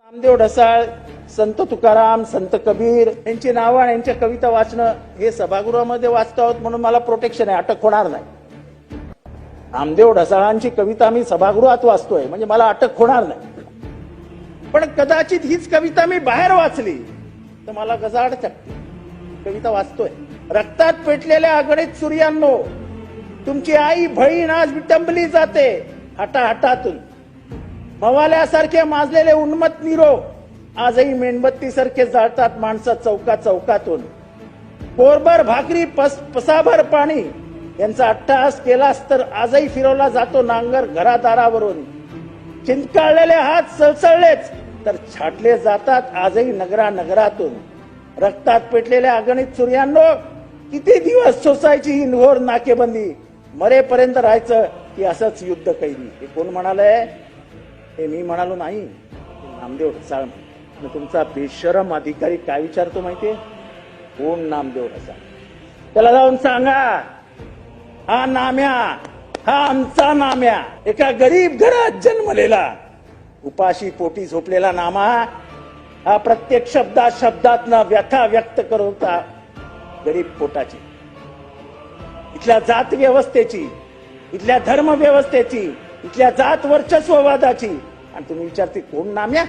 नामदेव ढसाळ, संत तुकाराम, संत कबीर यांची नावं आणि यांच्या कविता वाचणं हे सभागृहामध्ये वाचतो आहोत म्हणून मला प्रोटेक्शन आहे, अटक होणार नाही. नामदेव ढसाळांची कविता मी सभागृहात वाचतोय म्हणजे मला अटक होणार नाही. पण कदाचित हीच कविता मी बाहेर वाचली तर मला गजाड चकते. कविता वाचतोय. रक्तात पेटलेल्या आघाडीत सूर्यांनो, तुमची आई बहीण आज विटंबली जाते हटाहटातून. मवाल्यासारखे माजलेले उन्मत्त निरो आजही मेणबत्ती सारखे जाळतात माणसं चौका चौकातून. कोरभर भाकरी पसाभर पाणी यांचा अट्टहास केलास तर आजही फिरवला जातो नांगर घरादारावरून. चिंतकाळलेले हात सळसळलेच तर छाटले जातात आजही नगरा नगरातून. रक्तात पेटलेल्या अगणित सूर्यांनो, किती दिवस सोसायची ही घोर नाकेबंदी. मरेपर्यंत राहायचं की असंच युद्ध कैदी. हे कोण म्हणालंय? हे मी म्हणालो नाही, नामदेव ढसाळ. तुमचा बेशरम अधिकारी काय विचारतो माहितीये? कोण नामदेव ढसाळ? त्याला जाऊन सांगा, हा नाम्या, हा आमचा नाम्या, एका गरीब घरात जन्मलेला, उपाशी पोटी झोपलेला नामा, हा प्रत्येक शब्दातनं व्यथा व्यक्त करत होता गरीब पोटाची. इथल्या जात व्यवस्थेची, इथल्या धर्म व्यवस्थेची, इथल्या जात वर्चस्ववादाची. आणि तुम्ही विचारते कोण नाम्या?